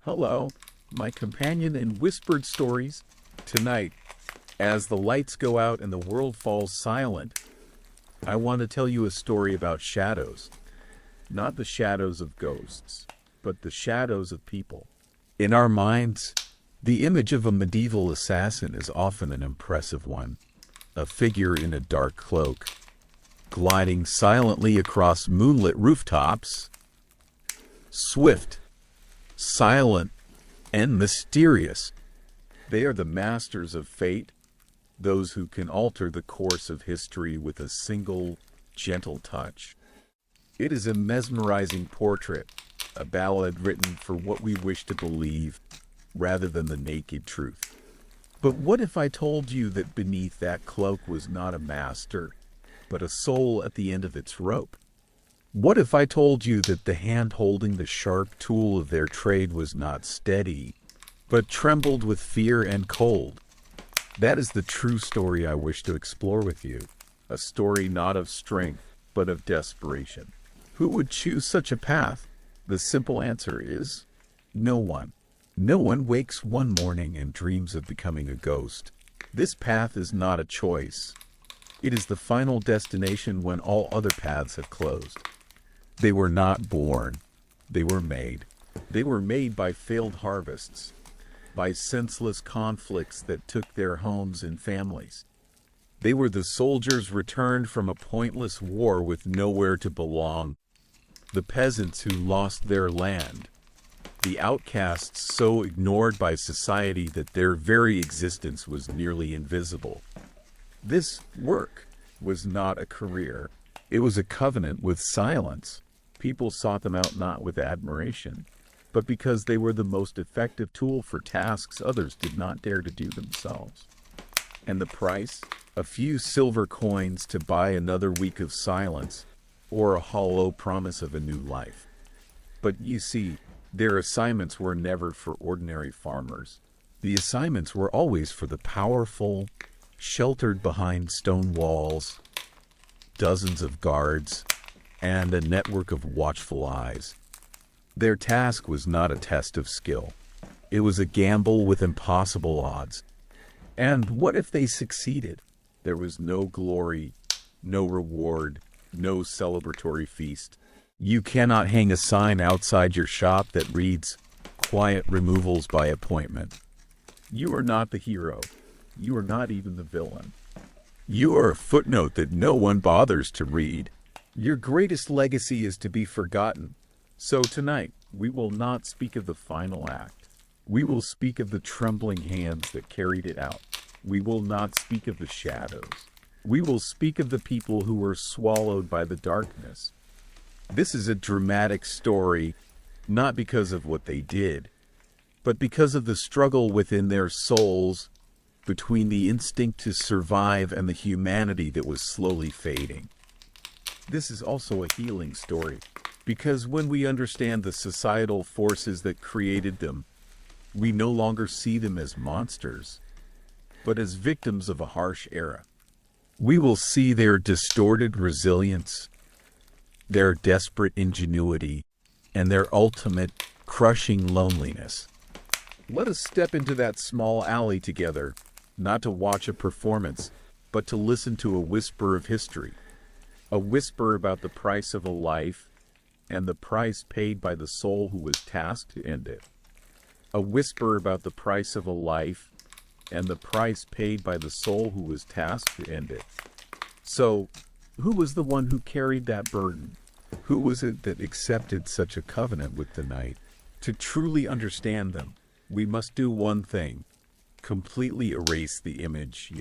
Hello, my companion in whispered stories. Tonight, as the lights go out and the world falls silent, I want to tell you a story about shadows. Not the shadows of ghosts, but the shadows of people. In our minds, the image of a medieval assassin is often an impressive one. A figure in a dark cloak, gliding silently across moonlit rooftops. Swift, silent, and mysterious. They are the masters of fate, those who can alter the course of history with a single, gentle touch. It is a mesmerizing portrait, a ballad written for what we wish to believe, rather than the naked truth. But what if I told you that beneath that cloak was not a master, but a soul at the end of its rope? What if I told you that the hand holding the sharp tool of their trade was not steady, but trembled with fear and cold? That is the true story I wish to explore with you. A story not of strength, but of desperation. Who would choose such a path? The simple answer is no one. No one wakes one morning and dreams of becoming a ghost. This path is not a choice. It is the final destination when all other paths have closed. They were not born. They were made. They were made by failed harvests, by senseless conflicts that took their homes and families. They were the soldiers returned from a pointless war with nowhere to belong, the peasants who lost their land, the outcasts so ignored by society that their very existence was nearly invisible. This work was not a career. It was a covenant with silence. People sought them out not with admiration, but because they were the most effective tool for tasks others did not dare to do themselves. And the price? A few silver coins to buy another week of silence, or a hollow promise of a new life. But you see, their assignments were never for ordinary farmers. The assignments were always for the powerful, sheltered behind stone walls, dozens of guards, and a network of watchful eyes. Their task was not a test of skill. It was a gamble with impossible odds. And what if they succeeded? There was no glory, no reward, no celebratory feast. You cannot hang a sign outside your shop that reads, "Quiet removals by appointment." You are not the hero. You are not even the villain. You are a footnote that no one bothers to read. Your greatest legacy is to be forgotten. So tonight, we will not speak of the final act. We will speak of the trembling hands that carried it out. We will not speak of the shadows. We will speak of the people who were swallowed by the darkness. This is a dramatic story, not because of what they did, but because of the struggle within their souls, between the instinct to survive and the humanity that was slowly fading. This is also a healing story, because when we understand the societal forces that created them, we no longer see them as monsters, but as victims of a harsh era. We will see their distorted resilience, their desperate ingenuity, and their ultimate crushing loneliness. Let us step into that small alley together, not to watch a performance, but to listen to a whisper of history. A whisper about the price of a life and the price paid by the soul who was tasked to end it. A whisper about the price of a life and the price paid by the soul who was tasked to end it. So, who was the one who carried that burden? Who was it that accepted such a covenant with the night? To truly understand them, we must do one thing: completely erase the image,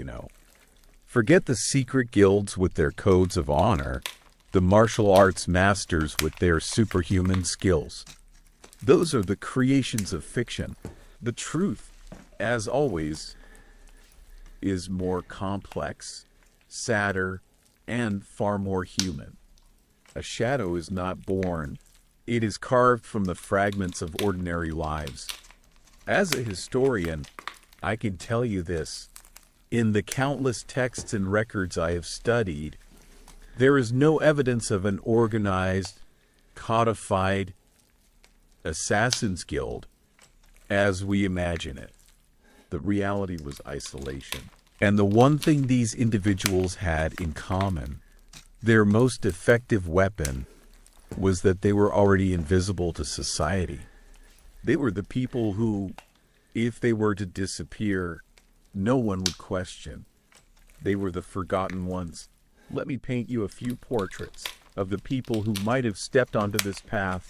Forget the secret guilds with their codes of honor, the martial arts masters with their superhuman skills. Those are the creations of fiction. The truth, as always, is more complex, sadder, and far more human. A shadow is not born. It is carved from the fragments of ordinary lives. As a historian, I can tell you this. In the countless texts and records I have studied, there is no evidence of an organized, codified Assassin's Guild. as we imagine it. The reality was isolation. And the one thing these individuals had in common, their most effective weapon, was that they were already invisible to society. They were the people who, if they were to disappear, no one would question. They were the forgotten ones. Let me paint you a few portraits of the people who might have stepped onto this path.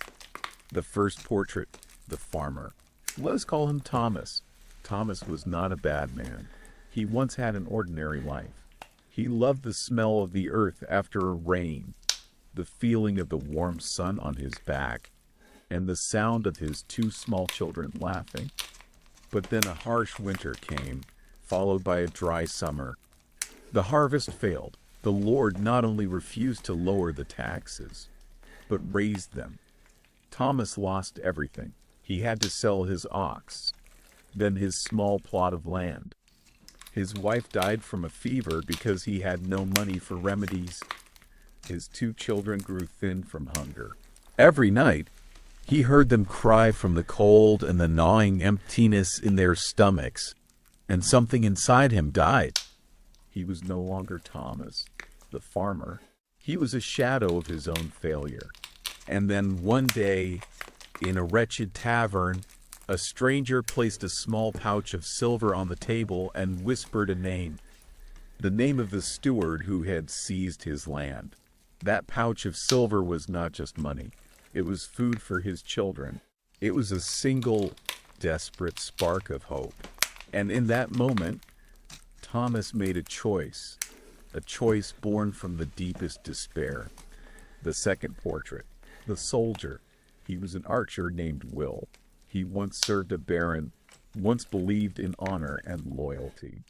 The first portrait, the farmer. Let us call him Thomas. Thomas was not a bad man. He once had an ordinary life. He loved the smell of the earth after a rain, the feeling of the warm sun on his back, and the sound of his two small children laughing. But then a harsh winter came, followed by a dry summer. The harvest failed. The Lord not only refused to lower the taxes, but raised them. Thomas lost everything. He had to sell his ox, then his small plot of land. His wife died from a fever because he had no money for remedies. His two children grew thin from hunger. Every night, he heard them cry from the cold and the gnawing emptiness in their stomachs, and something inside him died. He was no longer Thomas, the farmer. He was a shadow of his own failure. And then one day, in a wretched tavern, a stranger placed a small pouch of silver on the table and whispered a name. The name of the steward who had seized his land. That pouch of silver was not just money. It was food for his children. It was a single, desperate spark of hope. And in that moment, Thomas made a choice born from the deepest despair. The second portrait, the soldier. He was an archer named Will. He once served a baron, once believed in honor and loyalty.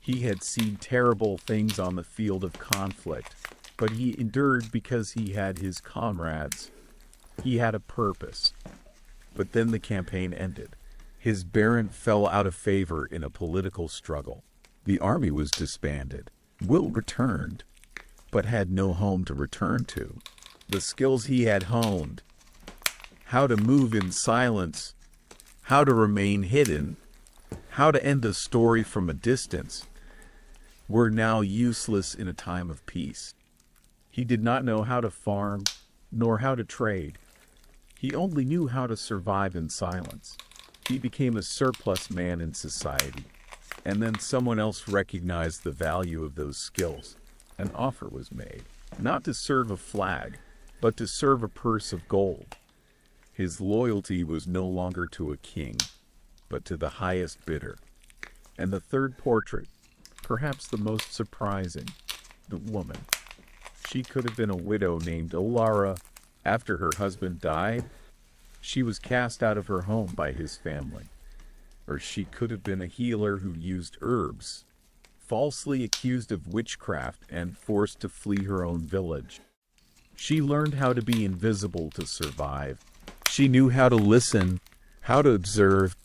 He had seen terrible things on the field of conflict, but he endured because he had his comrades. He had a purpose. But then the campaign ended. His baron fell out of favor in a political struggle. The army was disbanded. Will returned, but had no home to return to. The skills he had honed, how to move in silence, how to remain hidden, how to end a story from a distance, were now useless in a time of peace. He did not know how to farm, nor how to trade. He only knew how to survive in silence. He became a surplus man in society. And then someone else recognized the value of those skills. An offer was made, not to serve a flag, but to serve a purse of gold. His loyalty was no longer to a king, but to the highest bidder. And the third portrait, perhaps the most surprising, the woman. She could have been a widow named Olara. After her husband died, she was cast out of her home by his family. Or she could have been a healer who used herbs, falsely accused of witchcraft and forced to flee her own village. She learned how to be invisible to survive. She knew how to listen, how to observe,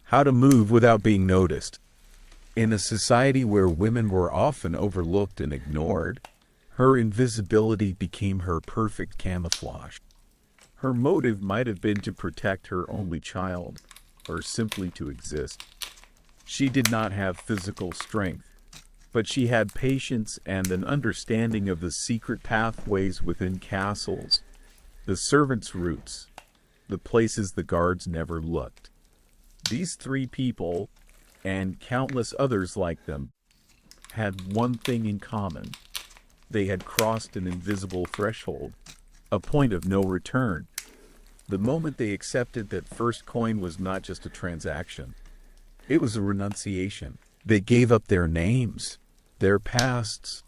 how to move without being noticed. In a society where women were often overlooked and ignored, her invisibility became her perfect camouflage. Her motive might have been to protect her only child, or simply to exist. She did not have physical strength, but she had patience and an understanding of the secret pathways within castles, the servants' routes, the places the guards never looked. These three people, and countless others like them, had one thing in common. They had crossed an invisible threshold, a point of no return. The moment they accepted that first coin was not just a transaction, it was a renunciation. They gave up their names, their pasts,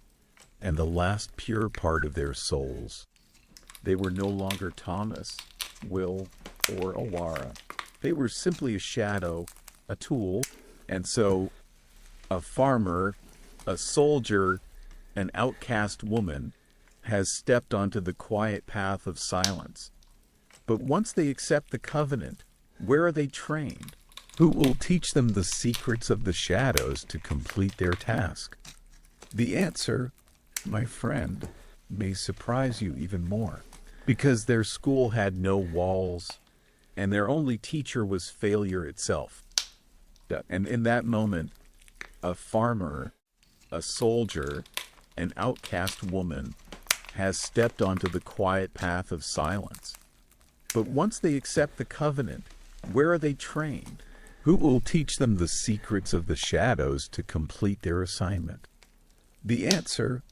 and the last pure part of their souls. They were no longer Thomas, Will, or Olara. They were simply a shadow, a tool, and so a farmer, a soldier, an outcast woman has stepped onto the quiet path of silence. But once they accept the covenant, where are they trained? Who will teach them the secrets of the shadows to complete their task? The answer, my friend, may surprise you even more, because their school had no walls and their only teacher was failure itself. And in that moment, a farmer, a soldier, an outcast woman has stepped onto the quiet path of silence. But once they accept the covenant, where are they trained? Who will teach them the secrets of the shadows to complete their assignment? The answer,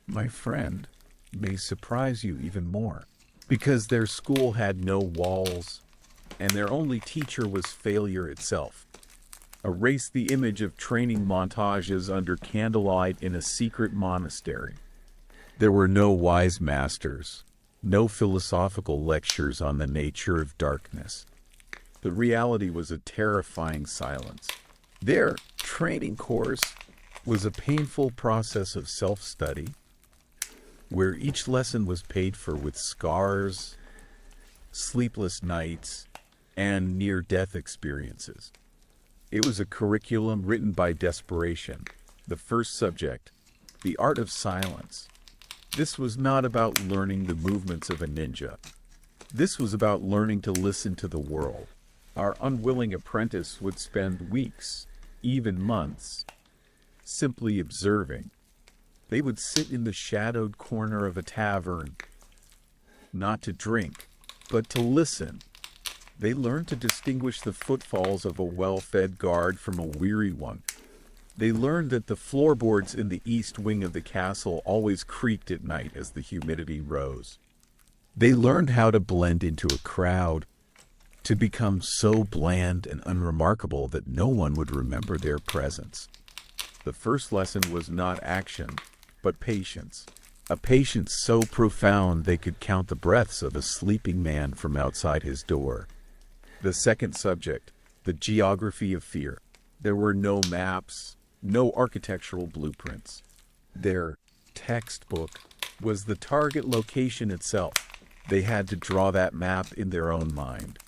my friend, may surprise you even more, because their school had no walls, and their only teacher was failure itself. Erase the image of training montages under candlelight in a secret monastery. There were no wise masters, no philosophical lectures on the nature of darkness. The reality was a terrifying silence. Their training course was a painful process of self-study, where each lesson was paid for with scars, sleepless nights, and near-death experiences. It was a curriculum written by desperation. The first subject, the art of silence. This was not about learning the movements of a ninja. This was about learning to listen to the world. Our unwilling apprentice would spend weeks, even months, simply observing. They would sit in the shadowed corner of a tavern, not to drink, but to listen. They learned to distinguish the footfalls of a well-fed guard from a weary one. They learned that the floorboards in the east wing of the castle always creaked at night as the humidity rose. They learned how to blend into a crowd, to become so bland and unremarkable that no one would remember their presence. The first lesson was not action, but patience. A patience so profound they could count the breaths of a sleeping man from outside his door. The second subject, the geography of fear. There were no maps, no architectural blueprints. Their textbook was the target location itself. They had to draw that map in their own mind.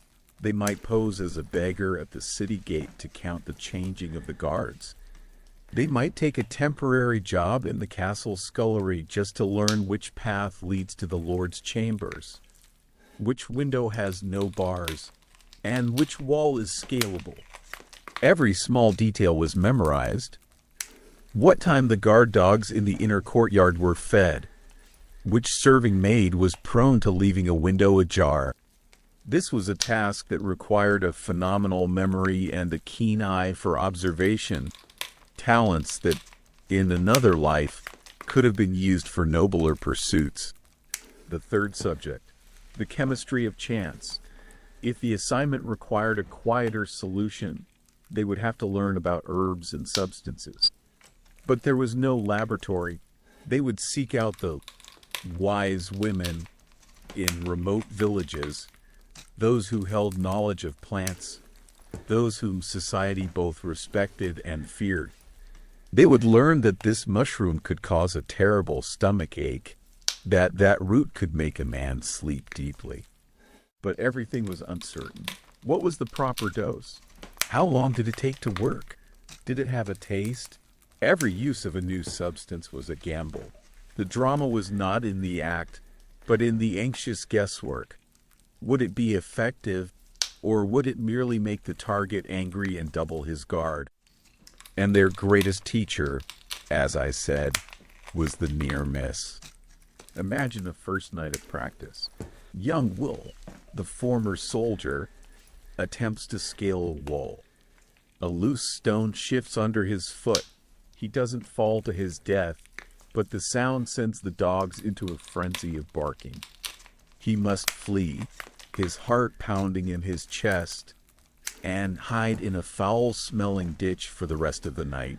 They might pose as a beggar at the city gate to count the changing of the guards. They might take a temporary job in the castle scullery just to learn which path leads to the Lord's chambers, which window has no bars, and which wall is scalable. Every small detail was memorized. What time the guard dogs in the inner courtyard were fed, which serving maid was prone to leaving a window ajar. This was a task that required a phenomenal memory and a keen eye for observation, talents that, in another life, could have been used for nobler pursuits. The third subject, the chemistry of chance. If the assignment required a quieter solution, they would have to learn about herbs and substances. But there was no laboratory. They would seek out the wise women in remote villages, those who held knowledge of plants, those whom society both respected and feared. They would learn that this mushroom could cause a terrible stomach ache, that root could make a man sleep deeply. But everything was uncertain. What was the proper dose? How long did it take to work? Did it have a taste? Every use of a new substance was a gamble. The drama was not in the act, but in the anxious guesswork. Would it be effective, or would it merely make the target angry and double his guard? And their greatest teacher, as I said, was the near miss. Imagine the first night of practice. Young Will, the former soldier, attempts to scale a wall. A loose stone shifts under his foot. He doesn't fall to his death, but the sound sends the dogs into a frenzy of barking. He must flee, his heart pounding in his chest, and hide in a foul-smelling ditch for the rest of the night.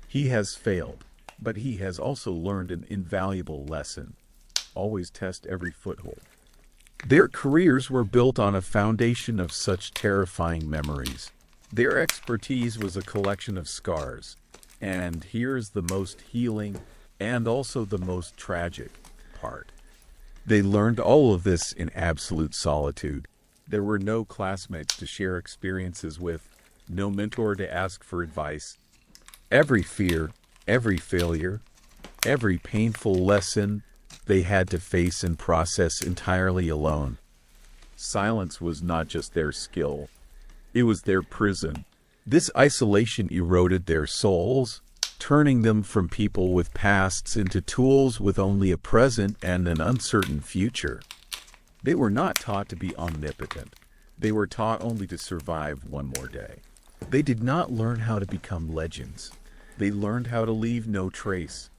He has failed, but he has also learned an invaluable lesson. Always test every foothold. Their careers were built on a foundation of such terrifying memories. Their expertise was a collection of scars. And here's the most healing and also the most tragic part. They learned all of this in absolute solitude. There were no classmates to share experiences with, no mentor to ask for advice. Every fear, every failure, every painful lesson they had to face and process entirely alone. Silence was not just their skill, it was their prison. This isolation eroded their souls, turning them from people with pasts into tools with only a present and an uncertain future. They were not taught to be omnipotent. They were taught only to survive one more day. They did not learn how to become legends. They learned how to leave no trace.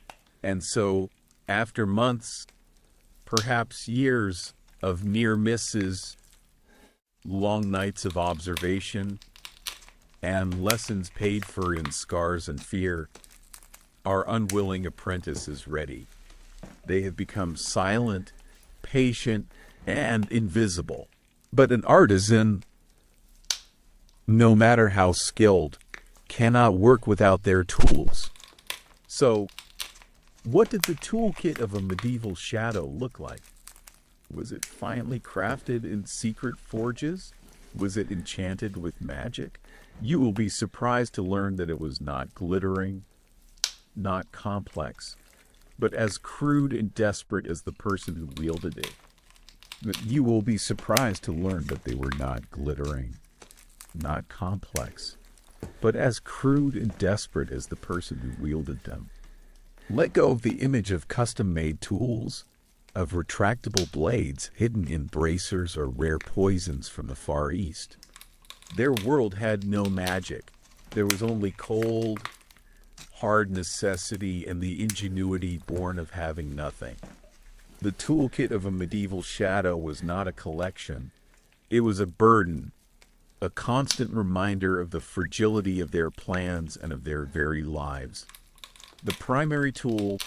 And so, after months, perhaps years of near misses, long nights of observation, and lessons paid for in scars and fear, our unwilling apprentice is ready. They have become silent, patient, and invisible. But an artisan, no matter how skilled, cannot work without their tools. So, what did the toolkit of a medieval shadow look like? Was it finely crafted in secret forges? Was it enchanted with magic? You will be surprised to learn that it was not glittering, not complex, but as crude and desperate as the person who wielded it. But you will be surprised to learn that they were not glittering, not complex, but as crude and desperate as the person who wielded them. Let go of the image of custom-made tools, of retractable blades hidden in bracers or rare poisons from the Far East. Their world had no magic. There was only cold, hard necessity and the ingenuity born of having nothing. The toolkit of a medieval shadow was not a collection. It was a burden, a constant reminder of the fragility of their plans and of their very lives. The primary tool,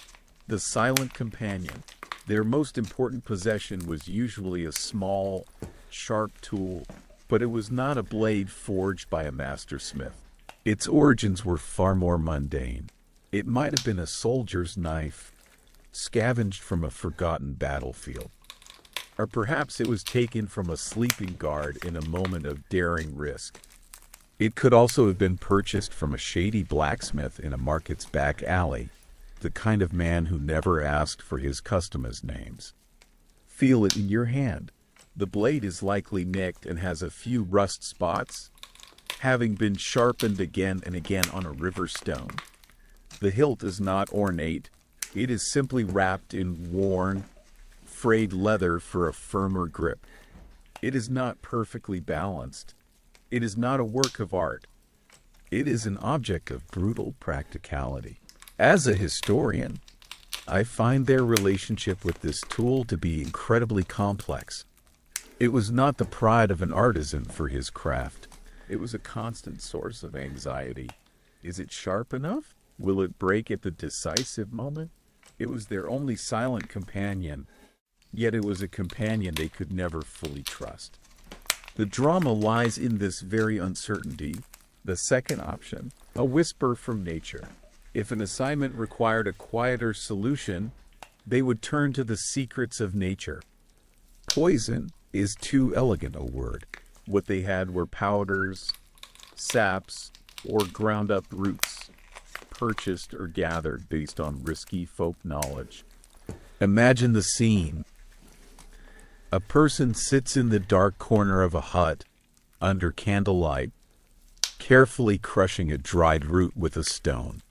the silent companion. Their most important possession was usually a small, sharp tool, but it was not a blade forged by a master smith. Its origins were far more mundane. It might have been a soldier's knife, scavenged from a forgotten battlefield. Or perhaps it was taken from a sleeping guard in a moment of daring risk. It could also have been purchased from a shady blacksmith in a market's back alley, the kind of man who never asked for his customers' names. Feel it in your hand. The blade is likely nicked and has a few rust spots, having been sharpened again and again on a river stone. The hilt is not ornate. It is simply wrapped in worn, frayed leather for a firmer grip. It is not perfectly balanced. It is not a work of art. It is an object of brutal practicality. As a historian, I find their relationship with this tool to be incredibly complex. It was not the pride of an artisan for his craft. It was a constant source of anxiety. Is it sharp enough? Will it break at the decisive moment? It was their only silent companion, yet it was a companion they could never fully trust. The drama lies in this very uncertainty. The second option, a whisper from nature. If an assignment required a quieter solution, they would turn to the secrets of nature. Poison is too elegant a word. What they had were powders, saps, or ground-up roots, purchased or gathered based on risky folk knowledge. Imagine the scene. A person sits in the dark corner of a hut, under candlelight, carefully crushing a dried root with a stone.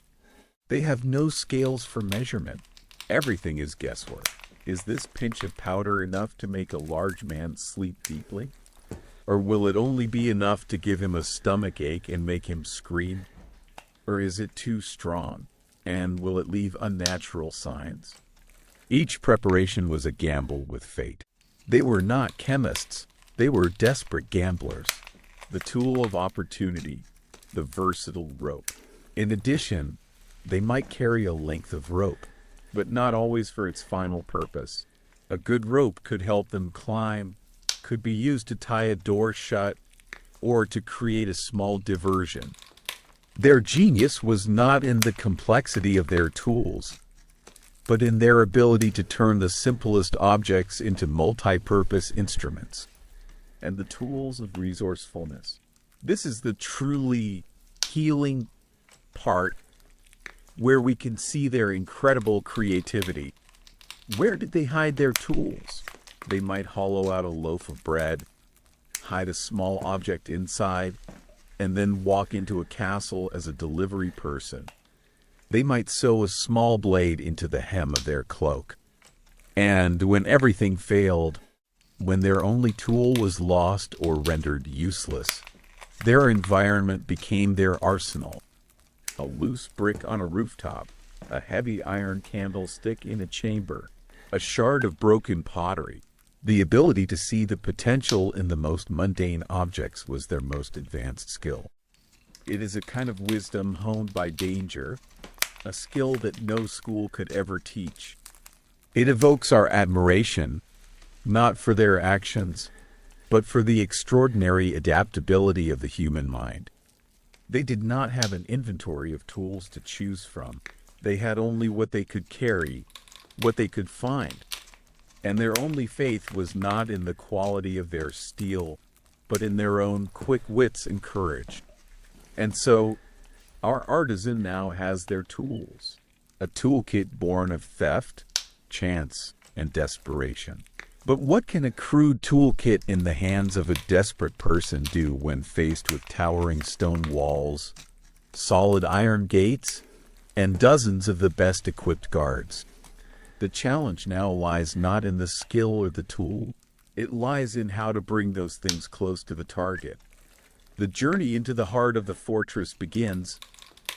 They have no scales for measurement. Everything is guesswork. Is this pinch of powder enough to make a large man sleep deeply? Or will it only be enough to give him a stomach ache and make him scream? Or is it too strong, and will it leave unnatural signs? Each preparation was a gamble with fate. They were not chemists. They were desperate gamblers. The tool of opportunity, the versatile rope. In addition, they might carry a length of rope, but not always for its final purpose. A good rope could help them climb, could be used to tie a door shut, or to create a small diversion. Their genius was not in the complexity of their tools, but in their ability to turn the simplest objects into multi-purpose instruments, and the tools of resourcefulness. This is the truly healing part where we can see their incredible creativity. Where did they hide their tools? They might hollow out a loaf of bread, hide a small object inside, and then walk into a castle as a delivery person. They might sew a small blade into the hem of their cloak. And when everything failed, when their only tool was lost or rendered useless, their environment became their arsenal. A loose brick on a rooftop, a heavy iron candlestick in a chamber, a shard of broken pottery. The ability to see the potential in the most mundane objects was their most advanced skill. It is a kind of wisdom honed by danger, a skill that no school could ever teach. It evokes our admiration, not for their actions, but for the extraordinary adaptability of the human mind. They did not have an inventory of tools to choose from. They had only what they could carry, what they could find. And their only faith was not in the quality of their steel, but in their own quick wits and courage. And so, our artisan now has their tools, a toolkit born of theft, chance, and desperation. But what can a crude toolkit in the hands of a desperate person do when faced with towering stone walls, solid iron gates, and dozens of the best equipped guards? The challenge now lies not in the skill or the tool. It lies in how to bring those things close to the target. The journey into the heart of the fortress begins,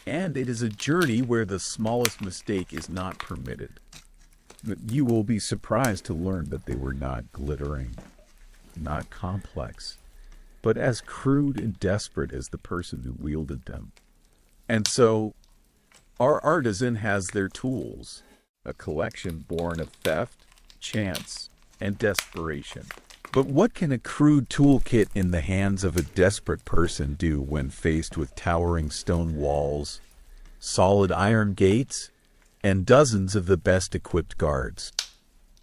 and it is a journey where the smallest mistake is not permitted. But you will be surprised to learn that they were not glittering, not complex, but as crude and desperate as the person who wielded them. And so, our artisan has their tools, a collection born of theft, chance, and desperation. But what can a crude toolkit in the hands of a desperate person do when faced with towering stone walls, solid iron gates, and dozens of the best equipped guards?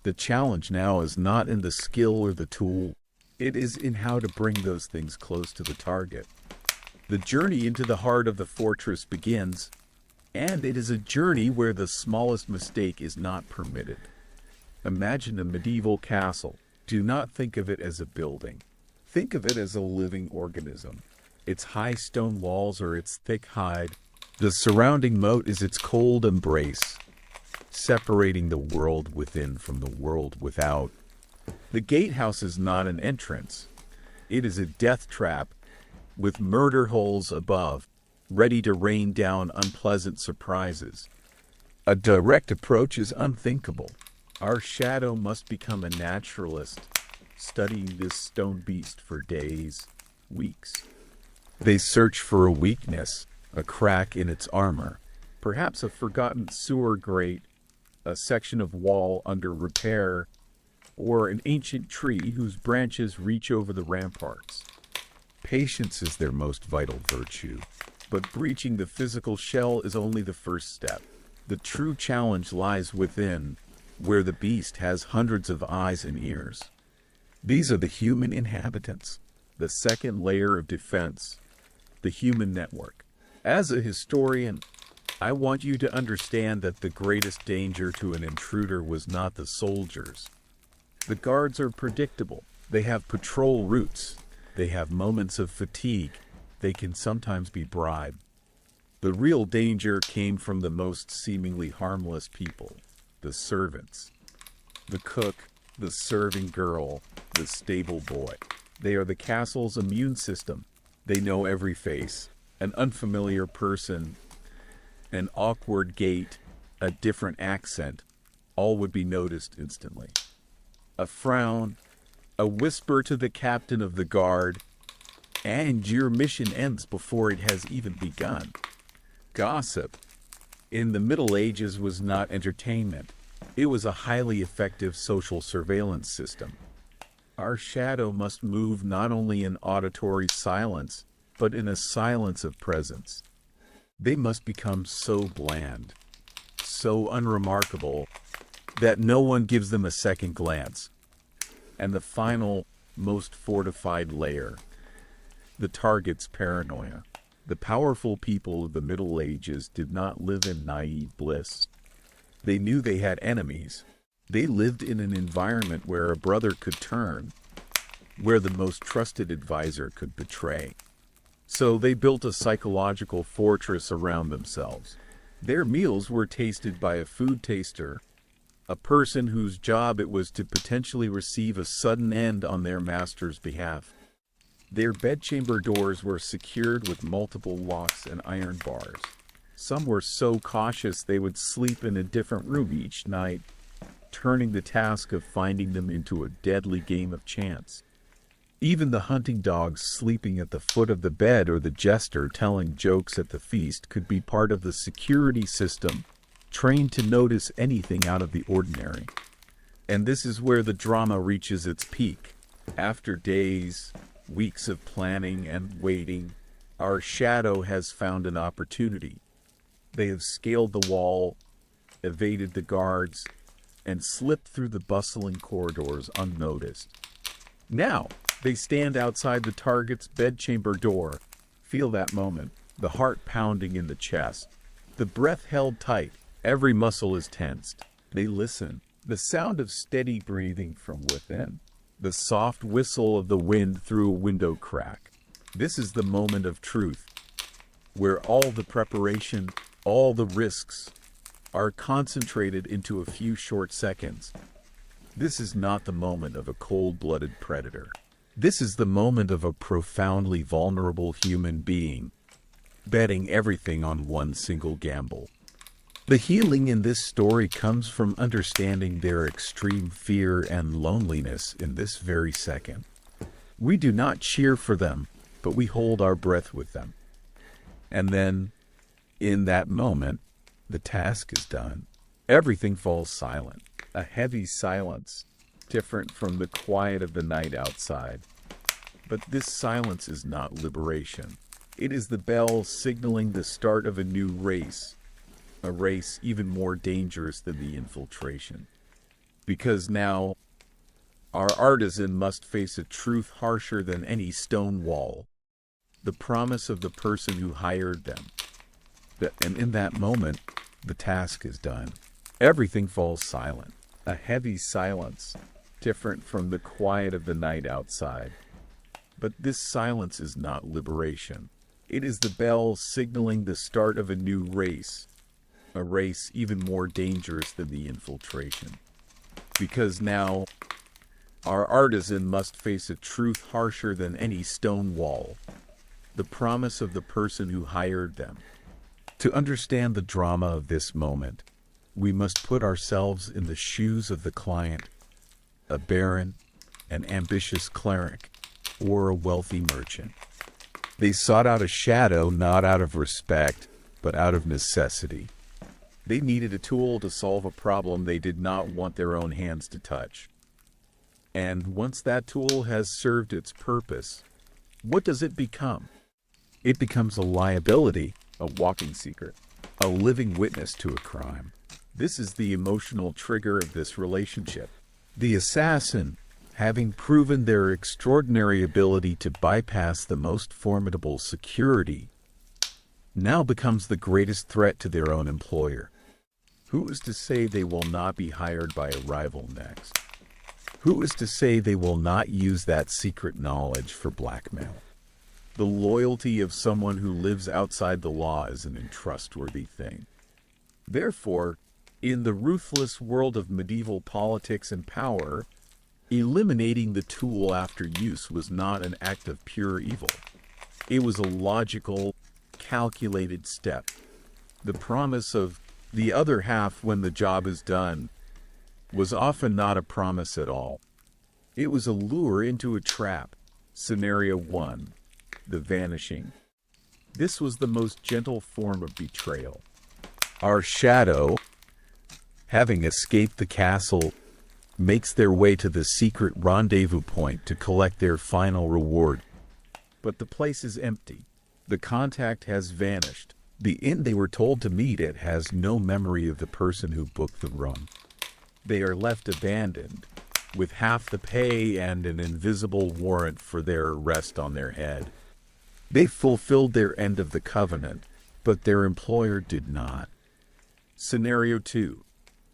The challenge now is not in the skill or the tool. It is in how to bring those things close to the target. The journey into the heart of the fortress begins, and it is a journey where the smallest mistake is not permitted. Imagine a medieval castle. Do not think of it as a building. Think of it as a living organism. Its high stone walls are its thick hide. The surrounding moat is its cold embrace, separating the world within from the world without. The gatehouse is not an entrance. It is a death trap with murder holes above, ready to rain down unpleasant surprises. A direct approach is unthinkable. Our shadow must become a naturalist, studying this stone beast for days, weeks. They search for a weakness, a crack in its armor, perhaps a forgotten sewer grate, a section of wall under repair, or an ancient tree whose branches reach over the ramparts. Patience is their most vital virtue, but breaching the physical shell is only the first step. The true challenge lies within, where the beast has hundreds of eyes and ears. These are the human inhabitants, the second layer of defense, the human network. As a historian, I want you to understand that the greatest danger to an intruder was not the soldiers. The guards are predictable. They have patrol routes. They have moments of fatigue. They can sometimes be bribed. The real danger came from the most seemingly harmless people, the servants. The cook, the serving girl, the stable boy. They are the castle's immune system. They know every face, an unfamiliar person, an awkward gait, a different accent, all would be noticed instantly. A frown, a whisper to the captain of the guard, and your mission ends before it has even begun. Gossip, in the Middle Ages, was not entertainment. It was a highly effective social surveillance system. Our shadow must move not only in auditory silence, but in a silence of presence. They must become so bland, so unremarkable, that no one gives them a second glance. And the final, most fortified layer, the target's paranoia. The powerful people of the Middle Ages did not live in naive bliss. They knew they had enemies. They lived in an environment where a brother could turn, where the most trusted advisor could betray. So they built a psychological fortress around themselves. Their meals were tasted by a food taster, a person whose job it was to potentially receive a sudden end on their master's behalf. Their bedchamber doors were secured with multiple locks and iron bars. Some were so cautious they would sleep in a different room each night, turning the task of finding them into a deadly game of chance. Even the hunting dogs sleeping at the foot of the bed or the jester telling jokes at the feast could be part of the security system, trained to notice anything out of the ordinary. And this is where the drama reaches its peak. After days, weeks of planning and waiting, our shadow has found an opportunity. They have scaled the wall, evaded the guards, and slipped through the bustling corridors unnoticed. Now, they stand outside the target's bedchamber door. Feel that moment, the heart pounding in the chest, the breath held tight, every muscle is tensed. They listen, the sound of steady breathing from within, the soft whistle of the wind through a window crack. This is the moment of truth, where all the preparation, all the risks, are concentrated into a few short seconds. This is not the moment of a cold-blooded predator. This is the moment of a profoundly vulnerable human being, betting everything on one single gamble. The healing in this story comes from understanding their extreme fear and loneliness in this very second. We do not cheer for them, but we hold our breath with them. And then, in that moment, the task is done. Everything falls silent. A heavy silence, different from the quiet of the night outside. But this silence is not liberation. It is the bell signaling the start of a new race. A race even more dangerous than the infiltration. Because now, our artisan must face a truth harsher than any stone wall. The promise of the person who hired them. And in that moment, the task is done. Everything falls silent. A heavy silence, different from the quiet of the night outside. But this silence is not liberation. It is the bell signaling the start of a new race. A race even more dangerous than the infiltration. Because now, our artisan must face a truth harsher than any stone wall. The promise of the person who hired them. To understand the drama of this moment, we must put ourselves in the shoes of the client, a baron, an ambitious cleric, or a wealthy merchant. They sought out a shadow not out of respect, but out of necessity. They needed a tool to solve a problem they did not want their own hands to touch. And once that tool has served its purpose, what does it become? It becomes a liability, a walking secret, a living witness to a crime. This is the emotional trigger of this relationship. The assassin, having proven their extraordinary ability to bypass the most formidable security, now becomes the greatest threat to their own employer. Who is to say they will not be hired by a rival next? Who is to say they will not use that secret knowledge for blackmail? The loyalty of someone who lives outside the law is an untrustworthy thing. Therefore, in the ruthless world of medieval politics and power, eliminating the tool after use was not an act of pure evil. It was a logical, calculated step. The promise of the other half when the job is done was often not a promise at all. It was a lure into a trap. Scenario 1. The vanishing. This was the most gentle form of betrayal. Our shadow, having escaped the castle, makes their way to the secret rendezvous point to collect their final reward. But the place is empty. The contact has vanished. The inn they were told to meet at has no memory of the person who booked the room. They are left abandoned, with half the pay and an invisible warrant for their arrest on their head. They fulfilled their end of the covenant, but their employer did not. Scenario 2.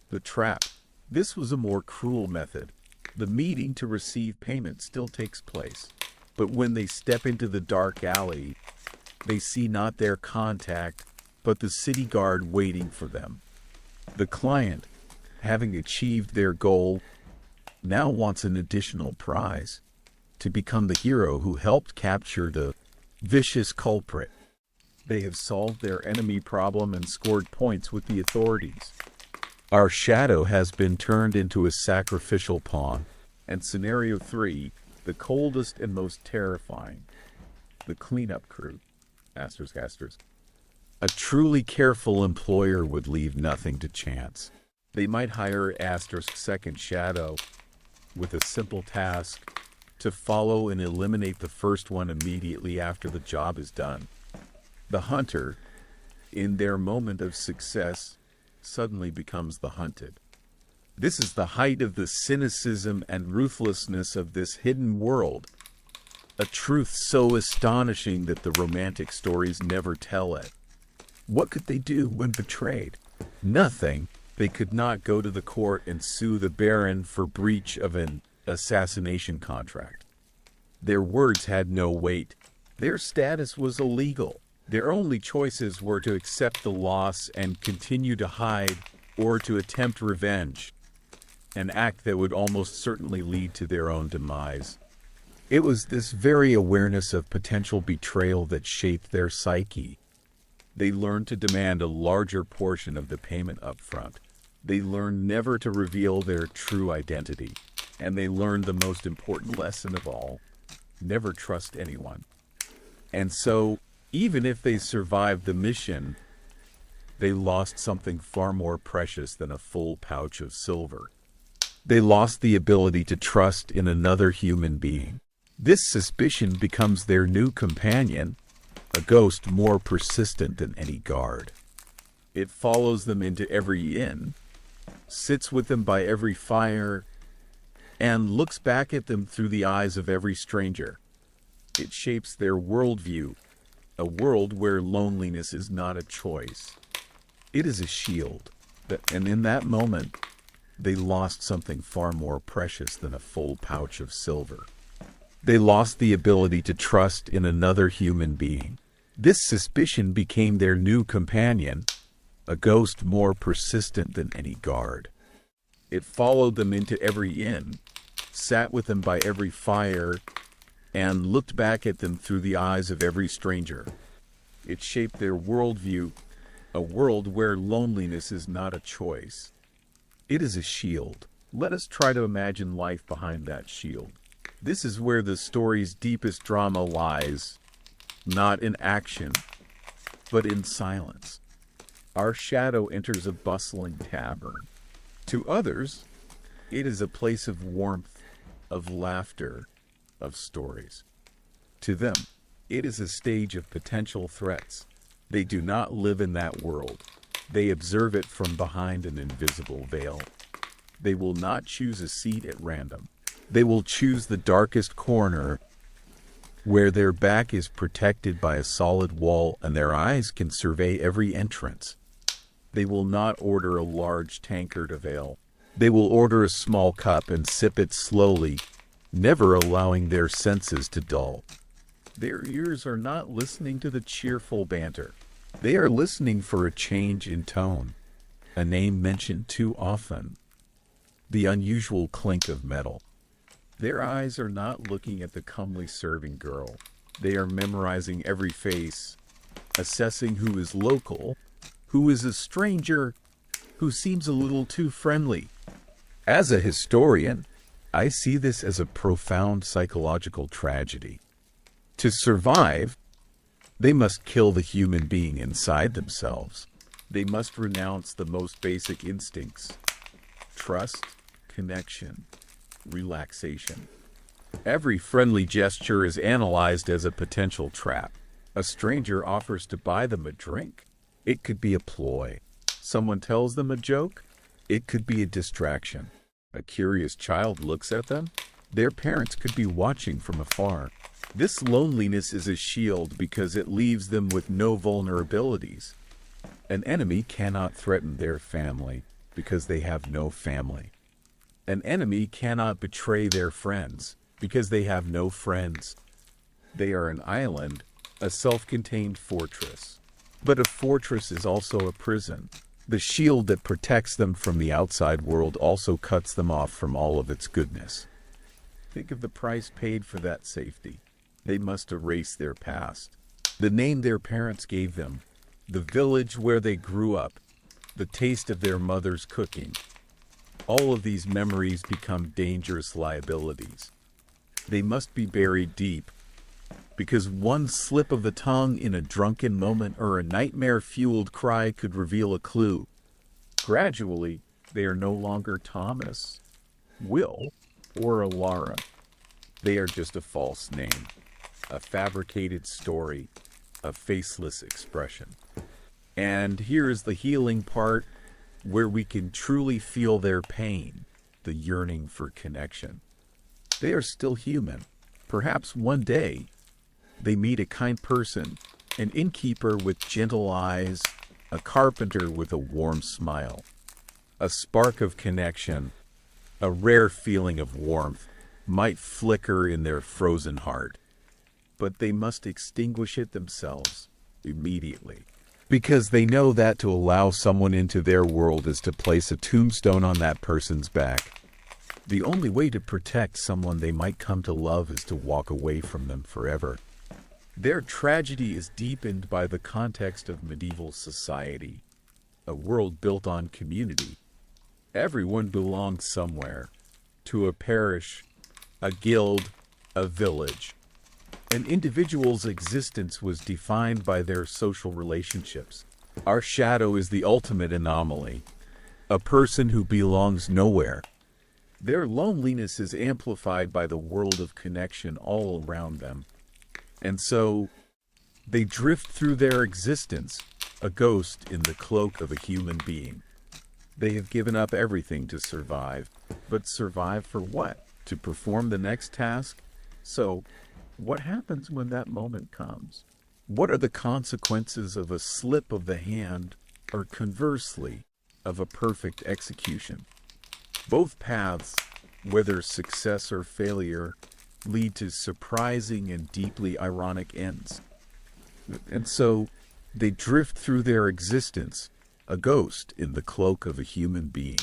The trap. This was a more cruel method. The meeting to receive payment still takes place. But when they step into the dark alley, they see not their contact, but the city guard waiting for them. The client, having achieved their goal, now wants an additional prize to become the hero who helped capture the vicious culprit. They have solved their enemy problem and scored points with the authorities. Our shadow has been turned into a sacrificial pawn. And scenario 3, the coldest and most terrifying. The cleanup crew. Asterisk. A truly careful employer would leave nothing to chance. They might hire second shadow with a simple task to follow and eliminate the first one immediately after the job is done. The hunter, in their moment of success, suddenly becomes the hunted. This is the height of the cynicism and ruthlessness of this hidden world, a truth so astonishing that the romantic stories never tell it. What could they do when betrayed? Nothing. They could not go to the court and sue the Baron for breach of an assassination contract. Their words had no weight. Their status was illegal. Their only choices were to accept the loss and continue to hide, or to attempt revenge, an act that would almost certainly lead to their own demise. It was this very awareness of potential betrayal that shaped their psyche. They learned to demand a larger portion of the payment up front. They learned never to reveal their true identity. And they learned the most important lesson of all: never trust anyone. And so, even if they survived the mission, they lost something far more precious than a full pouch of silver. They lost the ability to trust in another human being. This suspicion becomes their new companion, a ghost more persistent than any guard. It follows them into every inn, sits with them by every fire, and looks back at them through the eyes of every stranger. It shapes their worldview, a world where loneliness is not a choice. It is a shield, and in that moment, they lost something far more precious than a full pouch of silver. They lost the ability to trust in another human being. This suspicion became their new companion, a ghost more persistent than any guard. It followed them into every inn, sat with them by every fire, and looked back at them through the eyes of every stranger. It shaped their worldview, a world where loneliness is not a choice. It is a shield. Let us try to imagine life behind that shield. This is where the story's deepest drama lies, not in action, but in silence. Our shadow enters a bustling tavern. To others, it is a place of warmth, of laughter, of stories. To them, it is a stage of potential threats. They do not live in that world. They observe it from behind an invisible veil. They will not choose a seat at random. They will choose the darkest corner, where their back is protected by a solid wall and their eyes can survey every entrance. They will not order a large tankard of ale. They will order a small cup and sip it slowly, never allowing their senses to dull. Their ears are not listening to the cheerful banter. They are listening for a change in tone, a name mentioned too often, the unusual clink of metal. Their eyes are not looking at the comely serving girl. They are memorizing every face, assessing who is local, who is a stranger, who seems a little too friendly. As a historian, I see this as a profound psychological tragedy. To survive, they must kill the human being inside themselves. They must renounce the most basic instincts: trust, connection, relaxation. Every friendly gesture is analyzed as a potential trap. A stranger offers to buy them a drink. It could be a ploy. Someone tells them a joke. It could be a distraction. A curious child looks at them. Their parents could be watching from afar. This loneliness is a shield because it leaves them with no vulnerabilities. An enemy cannot threaten their family because they have no family. An enemy cannot betray their friends because they have no friends. They are an island, a self-contained fortress. But a fortress is also a prison. The shield that protects them from the outside world also cuts them off from all of its goodness. Think of the price paid for that safety. They must erase their past, the name their parents gave them, the village where they grew up, the taste of their mother's cooking. All of these memories become dangerous liabilities. They must be buried deep, because one slip of the tongue in a drunken moment or a nightmare-fueled cry could reveal a clue. Gradually, they are no longer Thomas, Will, or Alara. They are just a false name, a fabricated story, a faceless expression. And here is the healing part, where we can truly feel their pain, the yearning for connection. They are still human. Perhaps one day, they meet a kind person, an innkeeper with gentle eyes, a carpenter with a warm smile. A spark of connection, a rare feeling of warmth, might flicker in their frozen heart. But they must extinguish it themselves, immediately. Because they know that to allow someone into their world is to place a tombstone on that person's back. The only way to protect someone they might come to love is to walk away from them forever. Their tragedy is deepened by the context of medieval society, a world built on community. Everyone belongs somewhere, to a parish, a guild, a village. An individual's existence was defined by their social relationships. Our shadow is the ultimate anomaly, a person who belongs nowhere. Their loneliness is amplified by the world of connection all around them. And so, they drift through their existence, a ghost in the cloak of a human being. They have given up everything to survive. But survive for what? To perform the next task? So, what happens when that moment comes? What are the consequences of a slip of the hand, or conversely, of a perfect execution? Both paths, whether success or failure, lead to surprising and deeply ironic ends. And so, they drift through their existence, a ghost in the cloak of a human being.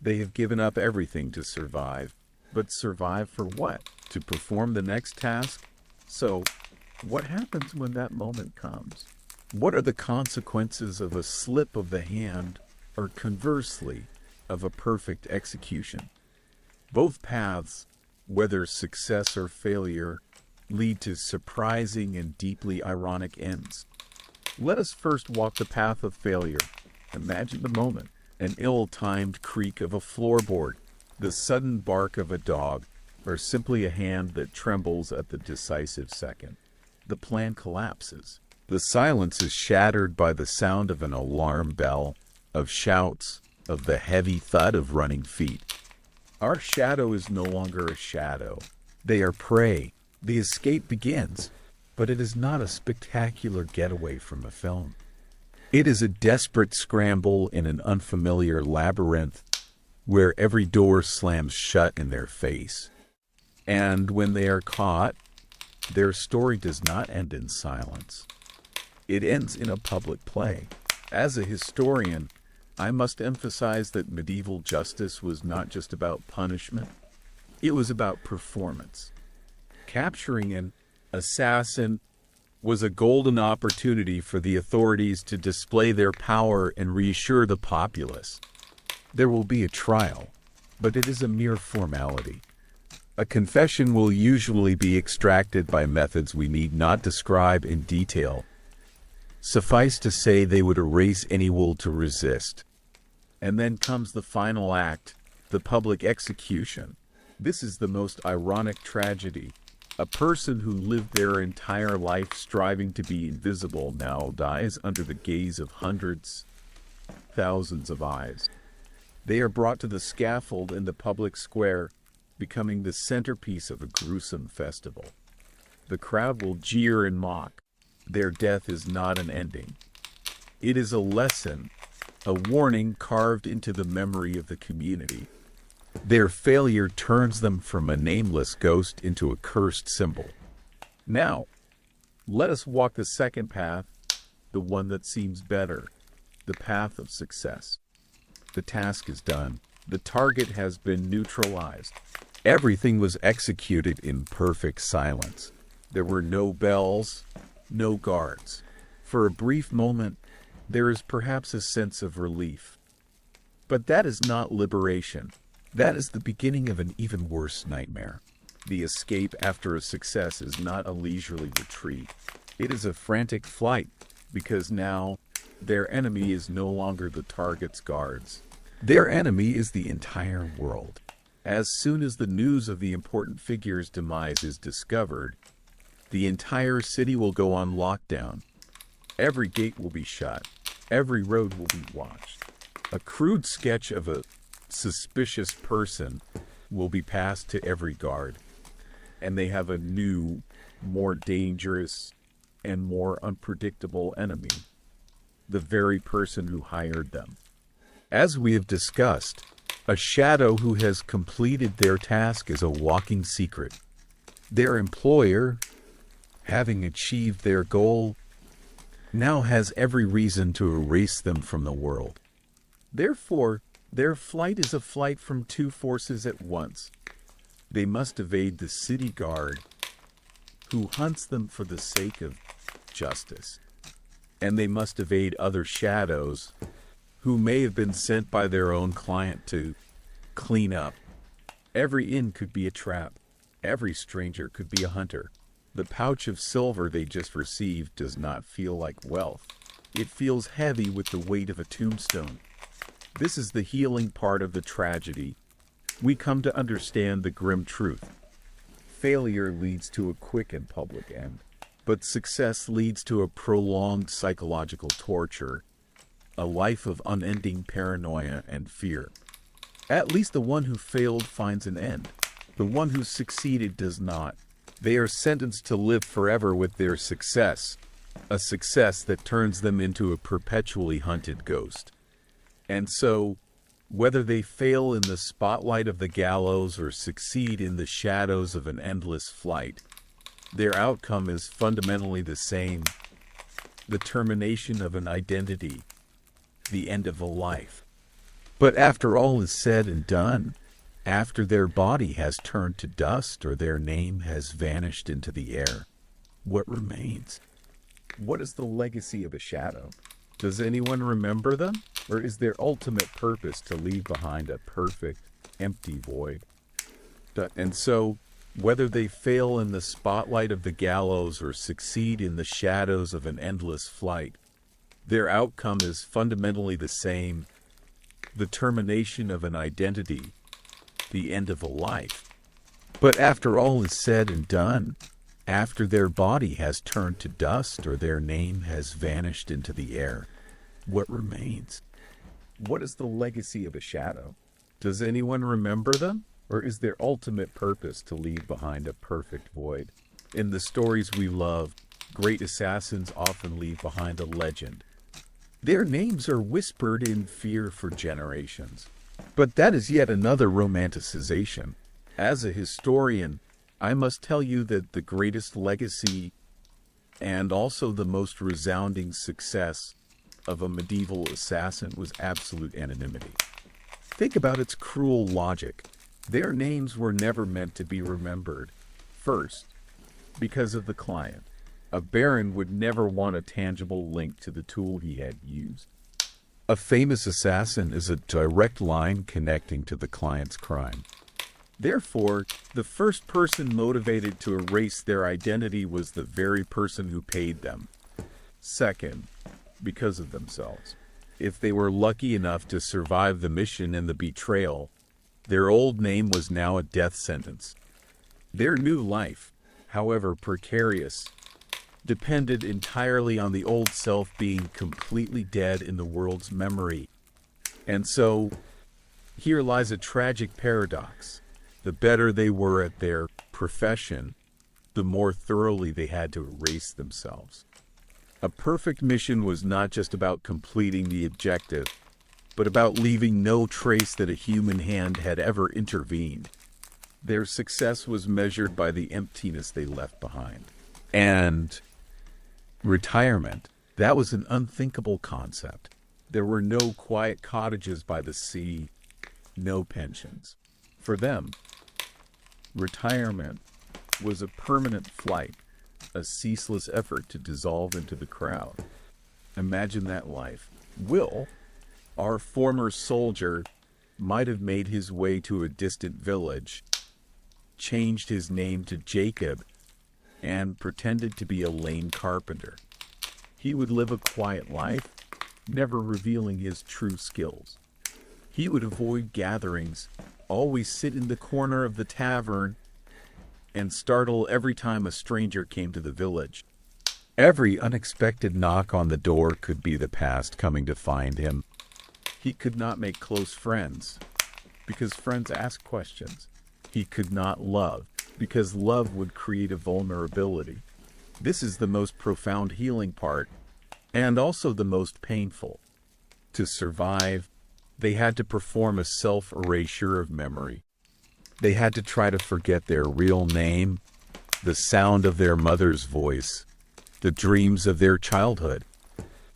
They have given up everything to survive. But survive for what? To perform the next task? So, what happens when that moment comes? What are the consequences of a slip of the hand, or conversely, of a perfect execution? Both paths, whether success or failure, lead to surprising and deeply ironic ends. Let us first walk the path of failure. Imagine the moment, an ill-timed creak of a floorboard, the sudden bark of a dog, or simply a hand that trembles at the decisive second. The plan collapses. The silence is shattered by the sound of an alarm bell, of shouts, of the heavy thud of running feet. Our shadow is no longer a shadow. They are prey. The escape begins, but it is not a spectacular getaway from a film. It is a desperate scramble in an unfamiliar labyrinth, where every door slams shut in their face. And when they are caught, their story does not end in silence. It ends in a public play. As a historian, I must emphasize that medieval justice was not just about punishment. It was about performance. Capturing an assassin was a golden opportunity for the authorities to display their power and reassure the populace. There will be a trial, but it is a mere formality. A confession will usually be extracted by methods we need not describe in detail. Suffice to say they would erase any will to resist. And then comes the final act, the public execution. This is the most ironic tragedy. A person who lived their entire life striving to be invisible now dies under the gaze of hundreds, thousands of eyes. They are brought to the scaffold in the public square, becoming the centerpiece of a gruesome festival. The crowd will jeer and mock. Their death is not an ending. It is a lesson, a warning carved into the memory of the community. Their failure turns them from a nameless ghost into a cursed symbol. Now, let us walk the second path, the one that seems better, the path of success. The task is done. The target has been neutralized. Everything was executed in perfect silence. There were no bells, no guards. For a brief moment, there is perhaps a sense of relief. But that is not liberation. That is the beginning of an even worse nightmare. The escape after a success is not a leisurely retreat. It is a frantic flight, because now their enemy is no longer the target's guards. Their enemy is the entire world. As soon as the news of the important figure's demise is discovered, the entire city will go on lockdown. Every gate will be shut. Every road will be watched. A crude sketch of a suspicious person will be passed to every guard. And they have a new, more dangerous, and more unpredictable enemy. The very person who hired them. As we have discussed, a shadow who has completed their task is a walking secret. Their employer, having achieved their goal, now has every reason to erase them from the world. Therefore, their flight is a flight from two forces at once. They must evade the city guard, who hunts them for the sake of justice. And they must evade other shadows, who may have been sent by their own client to clean up. Every inn could be a trap. Every stranger could be a hunter. The pouch of silver they just received does not feel like wealth. It feels heavy with the weight of a tombstone. This is the healing part of the tragedy. We come to understand the grim truth. Failure leads to a quick and public end, but success leads to a prolonged psychological torture, a life of unending paranoia and fear. At least the one who failed finds an end. The one who succeeded does not. They are sentenced to live forever with their success, a success that turns them into a perpetually hunted ghost. And so, whether they fail in the spotlight of the gallows or succeed in the shadows of an endless flight, their outcome is fundamentally the same: the termination of an identity, the end of a life. But after all is said and done, after their body has turned to dust or their name has vanished into the air, what remains? What is the legacy of a shadow? Does anyone remember them? Or is their ultimate purpose to leave behind a perfect, empty void? And so, whether they fail in the spotlight of the gallows or succeed in the shadows of an endless flight, their outcome is fundamentally the same: the termination of an identity, the end of a life. But after all is said and done, after their body has turned to dust or their name has vanished into the air, what remains? What is the legacy of a shadow? Does anyone remember them? Or is their ultimate purpose to leave behind a perfect void? In the stories we love, great assassins often leave behind a legend. Their names are whispered in fear for generations. But that is yet another romanticization. As a historian, I must tell you that the greatest legacy and also the most resounding success of a medieval assassin was absolute anonymity. Think about its cruel logic. Their names were never meant to be remembered. First, because of the client. A baron would never want a tangible link to the tool he had used. A famous assassin is a direct line connecting to the client's crime. Therefore, the first person motivated to erase their identity was the very person who paid them. Second, because of themselves. If they were lucky enough to survive the mission and the betrayal, their old name was now a death sentence. Their new life, however precarious, depended entirely on the old self being completely dead in the world's memory. And so, here lies a tragic paradox. The better they were at their profession, the more thoroughly they had to erase themselves. A perfect mission was not just about completing the objective. but about leaving no trace that a human hand had ever intervened. Their success was measured by the emptiness they left behind. And retirement, that was an unthinkable concept. There were no quiet cottages by the sea, no pensions. For them, retirement was a permanent flight, a ceaseless effort to dissolve into the crowd. Imagine that life. Will, our former soldier, might have made his way to a distant village, changed his name to Jacob, and pretended to be a lame carpenter. He would live a quiet life, never revealing his true skills. He would avoid gatherings, always sit in the corner of the tavern, and startle every time a stranger came to the village. Every unexpected knock on the door could be the past coming to find him. He could not make close friends, because friends ask questions. He could not love, because love would create a vulnerability. This is the most profound healing part, and also the most painful. To survive, they had to perform a self-erasure of memory. They had to try to forget their real name, the sound of their mother's voice, the dreams of their childhood.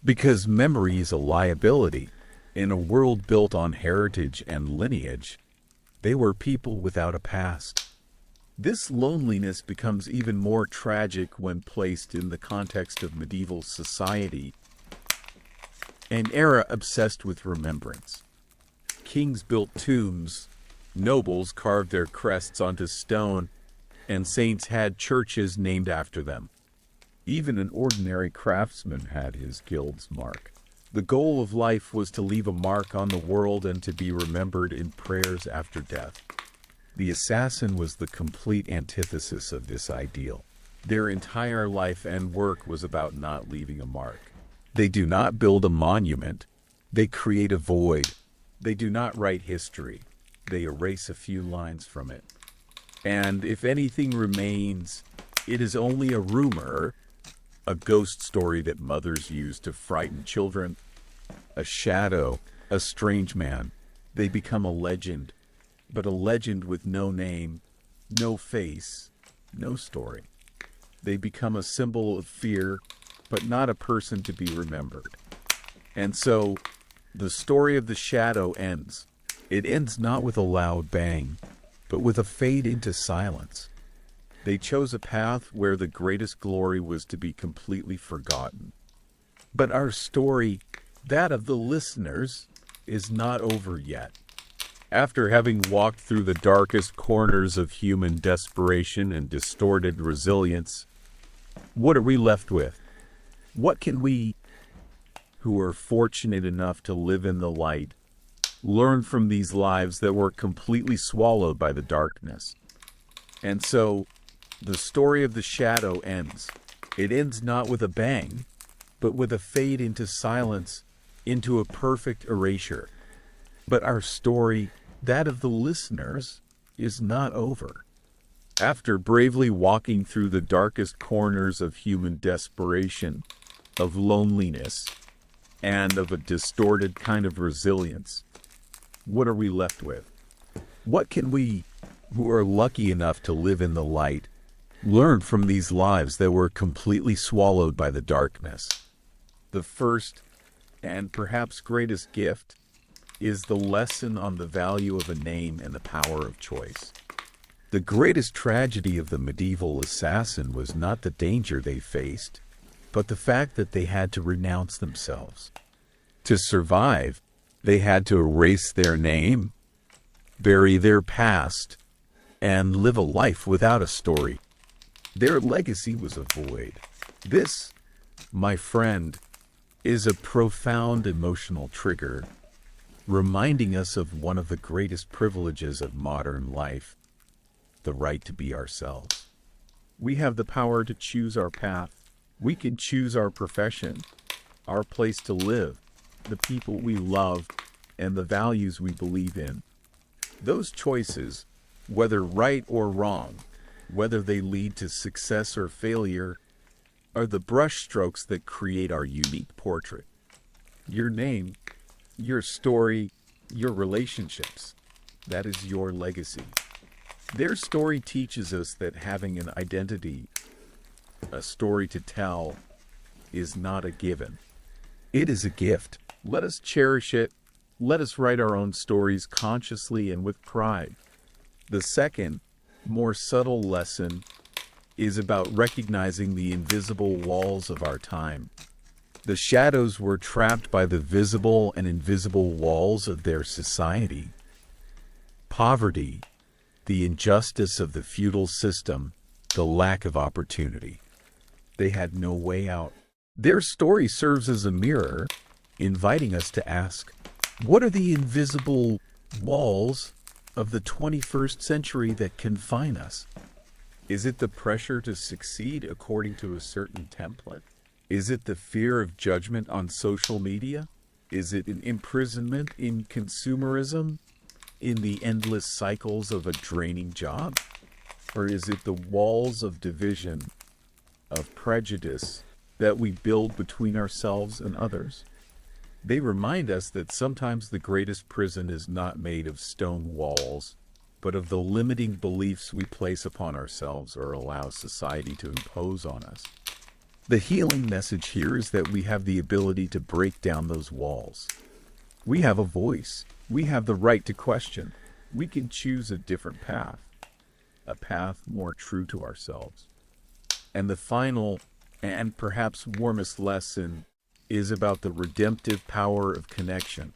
Because memory is a liability. In a world built on heritage and lineage, they were people without a past. This loneliness becomes even more tragic when placed in the context of medieval society, an era obsessed with remembrance. Kings built tombs, nobles carved their crests onto stone, and saints had churches named after them. Even an ordinary craftsman had his guild's mark. The goal of life was to leave a mark on the world and to be remembered in prayers after death. The assassin was the complete antithesis of this ideal. Their entire life and work was about not leaving a mark. They do not build a monument. They create a void. They do not write history. They erase a few lines from it. And if anything remains, it is only a rumor, a ghost story that mothers use to frighten children, a shadow, a strange man. They become a legend, but a legend with no name, no face, no story. They become a symbol of fear, but not a person to be remembered. And so, the story of the shadow ends. It ends not with a loud bang, but with a fade into silence. They chose a path where the greatest glory was to be completely forgotten. But our story, that of the listeners, is not over yet. After having walked through the darkest corners of human desperation and distorted resilience, what are we left with? What can we, who are fortunate enough to live in the light, learn from these lives that were completely swallowed by the darkness? And so, the story of the shadow ends. It ends not with a bang, but with a fade into silence, into a perfect erasure. But our story, that of the listeners, is not over. After bravely walking through the darkest corners of human desperation, of loneliness, and of a distorted kind of resilience, what are we left with? What can we, who are lucky enough to live in the light, learn from these lives that were completely swallowed by the darkness? The first, and perhaps greatest gift, is the lesson on the value of a name and the power of choice. The greatest tragedy of the medieval assassin was not the danger they faced, but the fact that they had to renounce themselves. To survive, they had to erase their name, bury their past, and live a life without a story. Their legacy was a void. This, my friend, is a profound emotional trigger, reminding us of one of the greatest privileges of modern life, the right to be ourselves. We have the power to choose our path. We can choose our profession, our place to live, the people we love, and the values we believe in. Those choices, whether right or wrong, whether they lead to success or failure, are the brushstrokes that create our unique portrait. Your name, Your story, your relationships, that is your legacy. Their story teaches us that having an identity, a story to tell, is not a given. It is a gift. Let us cherish it. Let us write our own stories consciously and with pride. The second, more subtle lesson is about recognizing the invisible walls of our time. The shadows were trapped by the visible and invisible walls of their society. Poverty, the injustice of the feudal system, the lack of opportunity. They had no way out. Their story serves as a mirror, inviting us to ask, what are the invisible walls of the 21st century that confine us? Is it the pressure to succeed according to a certain template? Is it the fear of judgment on social media? Is it an imprisonment in consumerism, in the endless cycles of a draining job? Or is it the walls of division, of prejudice that we build between ourselves and others? They remind us that sometimes the greatest prison is not made of stone walls, but of the limiting beliefs we place upon ourselves or allow society to impose on us. The healing message here is that we have the ability to break down those walls. We have a voice. We have the right to question. We can choose a different path, a path more true to ourselves. And the final and perhaps warmest lesson is about the redemptive power of connection.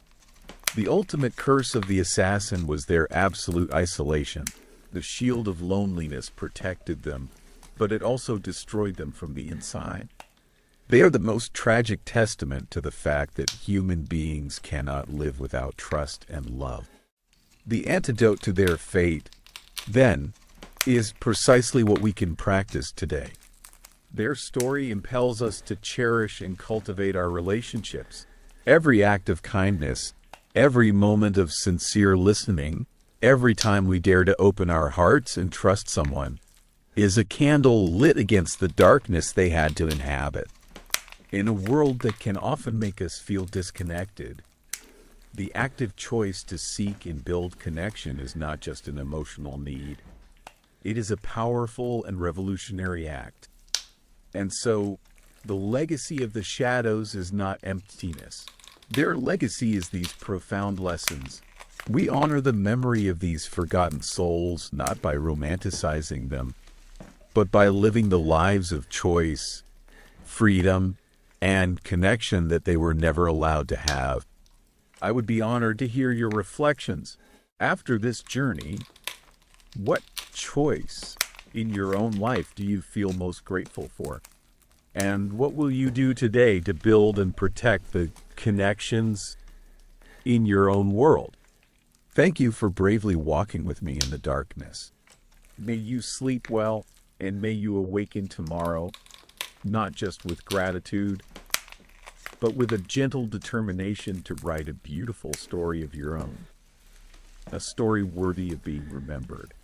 The ultimate curse of the assassin was their absolute isolation. The shield of loneliness protected them, but it also destroyed them from the inside. They are the most tragic testament to the fact that human beings cannot live without trust and love. The antidote to their fate, then, is precisely what we can practice today. Their story impels us to cherish and cultivate our relationships. Every act of kindness, every moment of sincere listening, every time we dare to open our hearts and trust someone, is a candle lit against the darkness they had to inhabit. In a world that can often make us feel disconnected, the active choice to seek and build connection is not just an emotional need. It is a powerful and revolutionary act. And so, the legacy of the shadows is not emptiness. Their legacy is these profound lessons. We honor the memory of these forgotten souls not by romanticizing them, but by living the lives of choice, freedom, and connection that they were never allowed to have. I would be honored to hear your reflections. After this journey, what choice in your own life do you feel most grateful for? And what will you do today to build and protect the connections in your own world? Thank you for bravely walking with me in the darkness. May you sleep well, and may you awaken tomorrow, not just with gratitude, but with a gentle determination to write a beautiful story of your own, a story worthy of being remembered.